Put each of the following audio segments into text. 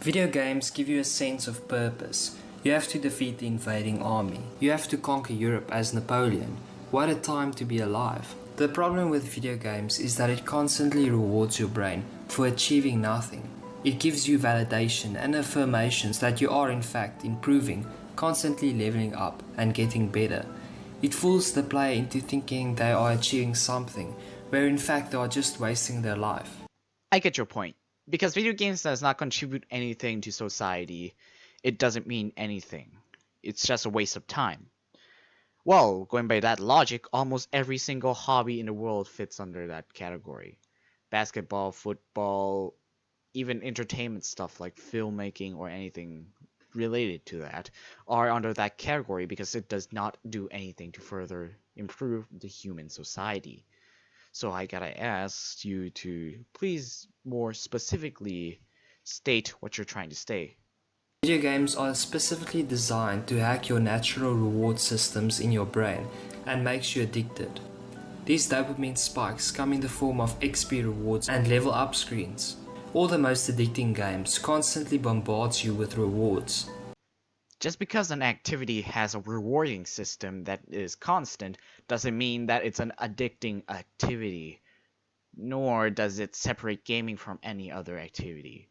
Video games give you a sense of purpose. You have to defeat the invading army. You have to conquer Europe as Napoleon. What a time to be alive. The problem with video games is that it constantly rewards your brain for achieving nothing. It gives you validation and affirmations that you are in fact improving, constantly leveling up and getting better. It fools the player into thinking they are achieving something, where in fact they are just wasting their life. I get your point. Because video games does not contribute anything to society, it doesn't mean anything. It's just a waste of time. Well, going by that logic, almost every single hobby in the world fits under that category. Basketball, football, even entertainment stuff like filmmaking or anything related to that are under that category because it does not do anything to further improve the human society. So I gotta ask you to please more specifically state what you're trying to say. Video games are specifically designed to hack your natural reward systems in your brain and makes you addicted. These dopamine spikes come in the form of XP rewards and level up screens. All the most addicting games constantly bombards you with rewards. Just because an activity has a rewarding system that is constant doesn't mean that it's an addicting activity, nor does it separate gaming from any other activity.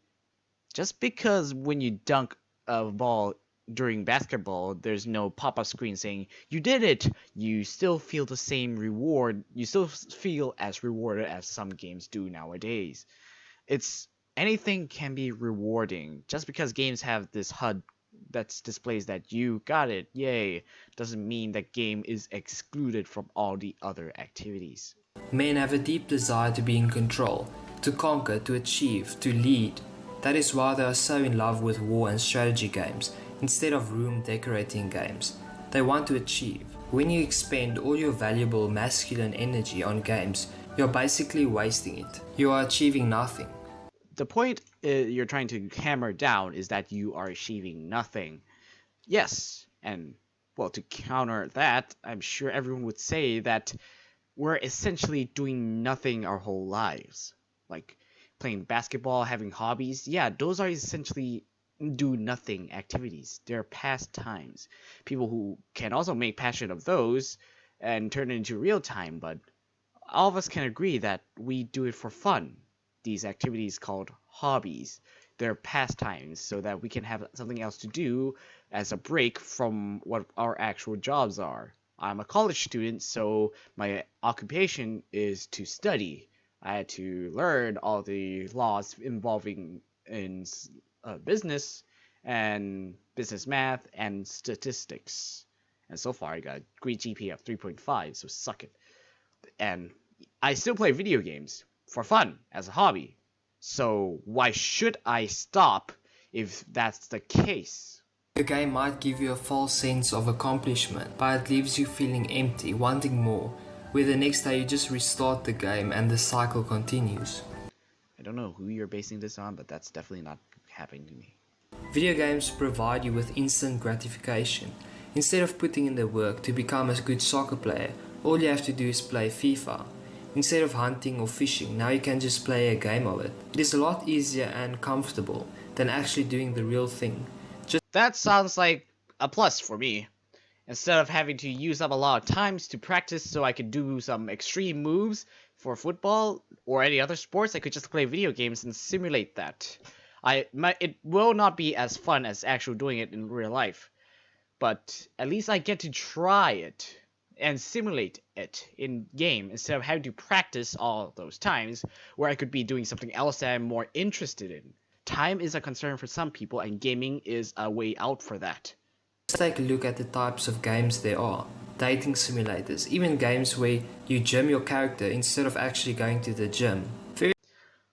Just because when you dunk a ball during basketball, there's no pop-up screen saying, you did it, you still feel the same reward, you still feel as rewarded as some games do nowadays. Anything can be rewarding. Just because games have this HUD that displays that you got it, yay, doesn't mean that game is excluded from all the other activities. Men have a deep desire to be in control, to conquer, to achieve, to lead. That is why they are so in love with war and strategy games instead of room decorating games. They want to achieve. When you expend all your valuable masculine energy on games, you're basically wasting it. You are achieving nothing. The point you're trying to hammer down is that you are achieving nothing. Yes, and well, to counter that, I'm sure everyone would say that we're essentially doing nothing our whole lives. Like playing basketball, having hobbies, yeah, those are essentially do nothing activities. They're pastimes. People who can also make passion of those and turn it into real time, but all of us can agree that we do it for fun. These activities called hobbies. They're pastimes so that we can have something else to do as a break from what our actual jobs are. I'm a college student, so my occupation is to study. I had to learn all the laws involving in business and business math and statistics. And so far I got a great GPA of 3.5, so suck it. And I still play video games for fun as a hobby. So why should I stop if that's the case? The game might give you a false sense of accomplishment, but it leaves you feeling empty, wanting more, where the next day you just restart the game and the cycle continues. I don't know who you're basing this on, but that's definitely not happening to me. Video games provide you with instant gratification. Instead of putting in the work to become a good soccer player, all you have to do is play FIFA. Instead of hunting or fishing, now you can just play a game of it. It is a lot easier and comfortable than actually doing the real thing. That sounds like a plus for me. Instead of having to use up a lot of times to practice so I could do some extreme moves for football or any other sports, I could just play video games and simulate that. It will not be as fun as actually doing it in real life, but at least I get to try it and simulate it in game instead of having to practice all those times where I could be doing something else that I'm more interested in. Time is a concern for some people, and gaming is a way out for that. Let's take a look at the types of games there are. Dating simulators, even games where you gym your character instead of actually going to the gym.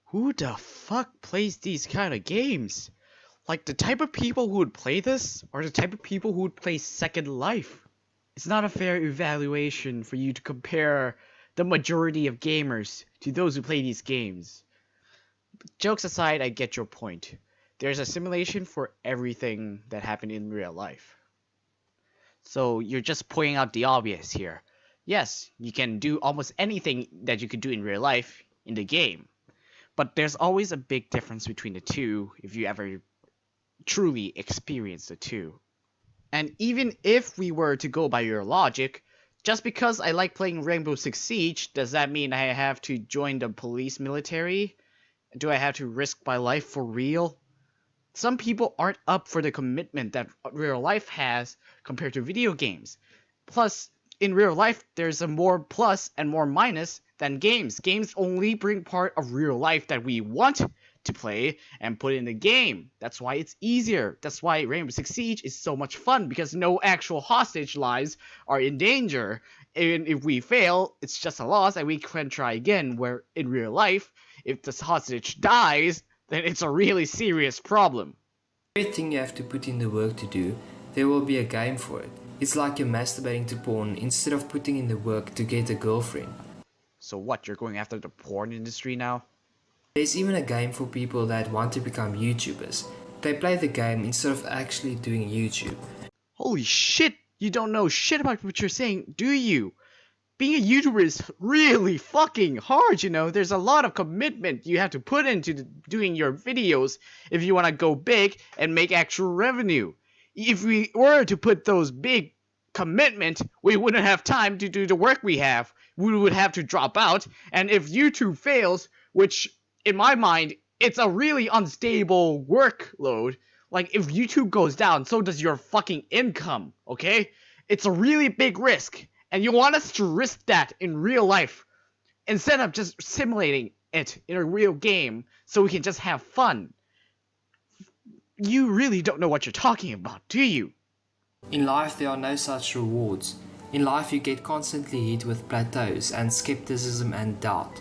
Who the fuck plays these kind of games? Like, the type of people who would play this are the type of people who would play Second Life. It's not a fair evaluation for you to compare the majority of gamers to those who play these games. Jokes aside, I get your point. There's a simulation for everything that happened in real life. So you're just pointing out the obvious here. Yes, you can do almost anything that you could do in real life in the game. But there's always a big difference between the two if you ever truly experience the two. And even if we were to go by your logic, just because I like playing Rainbow Six Siege, does that mean I have to join the police military? Do I have to risk my life for real? Some people aren't up for the commitment that real life has compared to video games. Plus, in real life, there's a more plus and more minus than games. Games only bring part of real life that we want to play and put in the game. That's why it's easier. That's why Rainbow Six Siege is so much fun, because no actual hostage lives are in danger. And if we fail, it's just a loss and we can try again, where in real life, if the hostage dies, then it's a really serious problem. Everything you have to put in the work to do, there will be a game for it. It's like you're masturbating to porn instead of putting in the work to get a girlfriend. So what, you're going after the porn industry now? There's even a game for people that want to become YouTubers. They play the game instead of actually doing YouTube. Holy shit, you don't know shit about what you're saying, do you? Being a YouTuber is really fucking hard, you know? There's a lot of commitment you have to put into doing your videos if you want to go big and make actual revenue. If we were to put those big commitment, we wouldn't have time to do the work we have. We would have to drop out, and if YouTube fails, which in my mind, it's a really unstable workload. Like, if YouTube goes down, so does your fucking income, okay? It's a really big risk, and you want us to risk that in real life instead of just simulating it in a real game so we can just have fun. You really don't know what you're talking about, do you? In life, there are no such rewards. In life, you get constantly hit with plateaus and skepticism and doubt.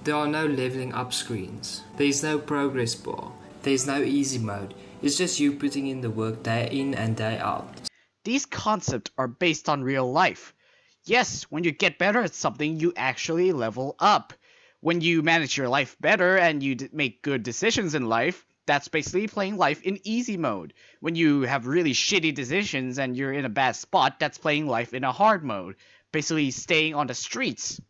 There are no leveling up screens. There is no progress bar. There is no easy mode. It's just you putting in the work day in and day out. These concepts are based on real life. Yes, when you get better at something, you actually level up. When you manage your life better and you make good decisions in life, that's basically playing life in easy mode. When you have really shitty decisions and you're in a bad spot, that's playing life in a hard mode. Basically staying on the streets.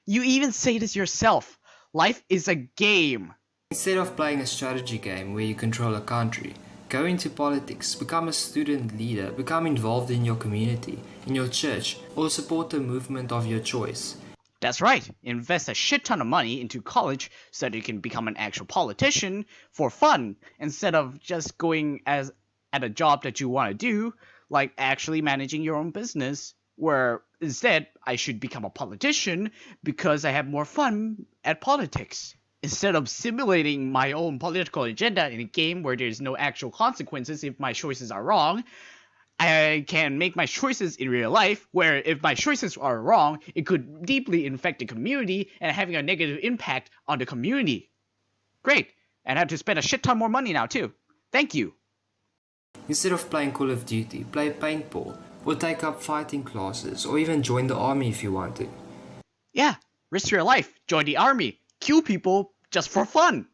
You even say this yourself. Life is a game. Instead of playing a strategy game where you control a country, go into politics, become a student leader, become involved in your community, in your church, or support the movement of your choice. That's right. Invest a shit ton of money into college so that you can become an actual politician for fun instead of just going as at a job that you want to do, like actually managing your own business, where instead I should become a politician because I have more fun at politics. Instead of simulating my own political agenda in a game where there's no actual consequences if my choices are wrong, I can make my choices in real life, where if my choices are wrong, it could deeply infect the community and having a negative impact on the community. Great, and I have to spend a shit ton more money now too. Thank you. Instead of playing Call of Duty, play paintball, or take up fighting classes, or even join the army if you want to. Yeah, risk your life, join the army, kill people just for fun.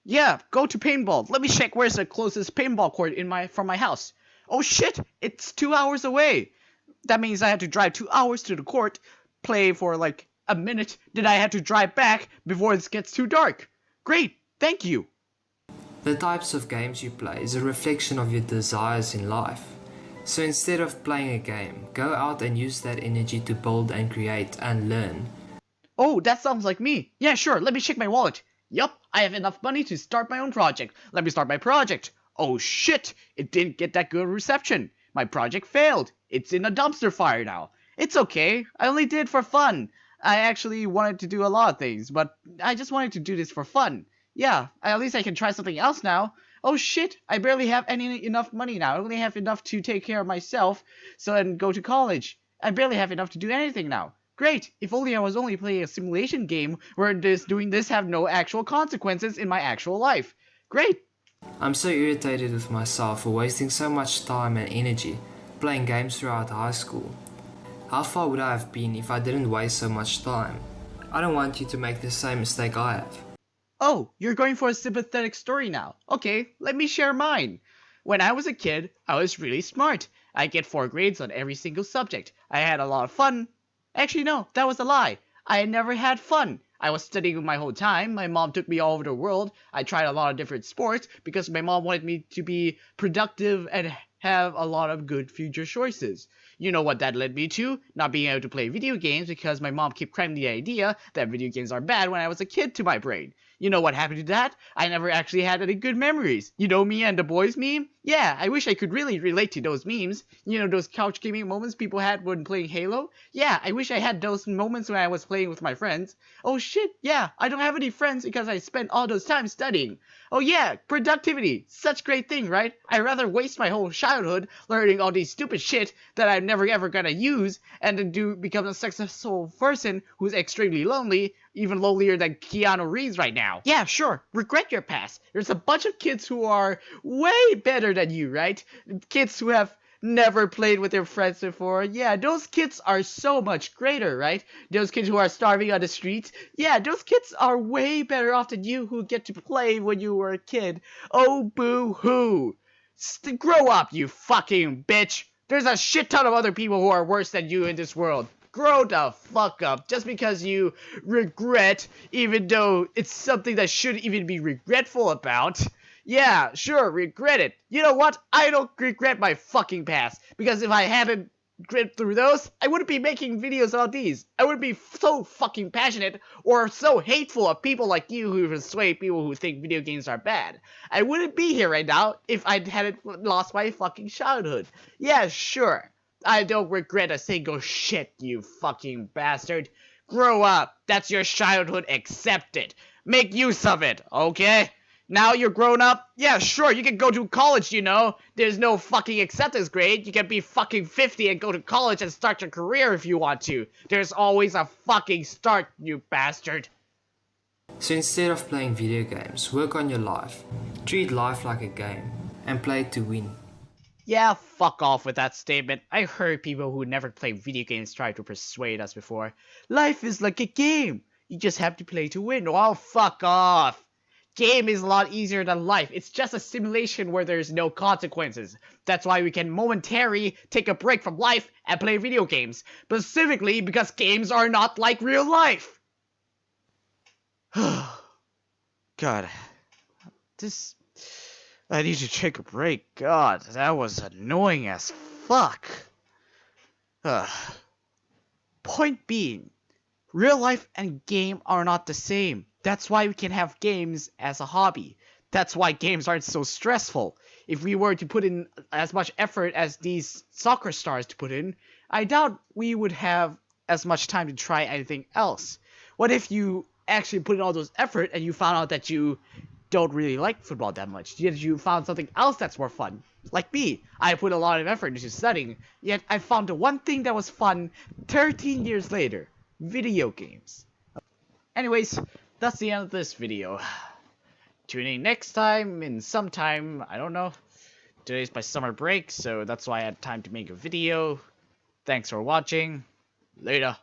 Yeah, go to paintball. Let me check where's the closest paintball court from my house. Oh shit, it's 2 hours away. That means I had to drive 2 hours to the court, play for like a minute, then I had to drive back before it gets too dark. Great, thank you. The types of games you play is a reflection of your desires in life. So instead of playing a game, go out and use that energy to build and create and learn. Oh, that sounds like me. Yeah, sure, let me check my wallet. Yup, I have enough money to start my own project. Let me start my project. Oh shit, it didn't get that good reception. My project failed. It's in a dumpster fire now. It's okay, I only did it for fun. I actually wanted to do a lot of things, but I just wanted to do this for fun. Yeah, at least I can try something else now. Oh shit, I barely have enough money now. I only have enough to take care of myself, so and go to college. I barely have enough to do anything now. Great, if only I was only playing a simulation game where doing this have no actual consequences in my actual life. Great. I'm so irritated with myself for wasting so much time and energy playing games throughout high school. How far would I have been if I didn't waste so much time? I don't want you to make the same mistake I have. Oh, you're going for a sympathetic story now. Okay, let me share mine. When I was a kid, I was really smart. I get 4 grades on every single subject. I had a lot of fun. Actually, no, that was a lie. I never had fun. I was studying my whole time. My mom took me all over the world. I tried a lot of different sports because my mom wanted me to be productive and have a lot of good future choices. You know what that led me to? Not being able to play video games because my mom kept cramming the idea that video games are bad when I was a kid to my brain. You know what happened to that? I never actually had any good memories. You know me and the boys meme? Yeah, I wish I could really relate to those memes. You know those couch gaming moments people had when playing Halo? Yeah, I wish I had those moments when I was playing with my friends. Oh shit, yeah, I don't have any friends because I spent all those time studying. Oh yeah, productivity. Such great thing, right? I'd rather waste my whole childhood learning all these stupid shit that I'm never ever gonna use and then become a successful person who's extremely lonely, even lonelier than Keanu Reeves right now. Yeah, sure, regret your past. There's a bunch of kids who are way better than you, right? Kids who have never played with their friends before. Yeah, those kids are so much greater, right? Those kids who are starving on the streets. Yeah, those kids are way better off than you who get to play when you were a kid. Oh, boo-hoo. Grow up, you fucking bitch. There's a shit ton of other people who are worse than you in this world. Grow the fuck up just because you regret, even though it's something that shouldn't even be regretful about. Yeah, sure, regret it. You know what? I don't regret my fucking past, because if I hadn't gone through those, I wouldn't be making videos about these. I wouldn't be so fucking passionate or so hateful of people like you who persuade people who think video games are bad. I wouldn't be here right now if I hadn't lost my fucking childhood. Yeah, sure. I don't regret a single shit, you fucking bastard. Grow up. That's your childhood. Accept it. Make use of it, okay? Now you're grown up? Yeah, sure, you can go to college, you know. There's no fucking acceptance grade. You can be fucking 50 and go to college and start your career if you want to. There's always a fucking start, you bastard. So instead of playing video games, work on your life. Treat life like a game and play it to win. Yeah, fuck off with that statement. I heard people who never played video games try to persuade us before. Life is like a game. You just have to play to win. Oh, fuck off. Game is a lot easier than life. It's just a simulation where there's no consequences. That's why we can momentarily take a break from life and play video games. Specifically because games are not like real life. God. I need to take a break. God, that was annoying as fuck. Point being, real life and game are not the same. That's why we can have games as a hobby. That's why games aren't so stressful. If we were to put in as much effort as these soccer stars to put in, I doubt we would have as much time to try anything else. What if you actually put in all those effort and you found out that you don't really like football that much, yet you found something else that's more fun? Like me, I put a lot of effort into studying, yet I found the one thing that was fun 13 years later. Video games. Anyways, that's the end of this video. Tune in next time in some time, I don't know. Today's my summer break, so that's why I had time to make a video. Thanks for watching. Later.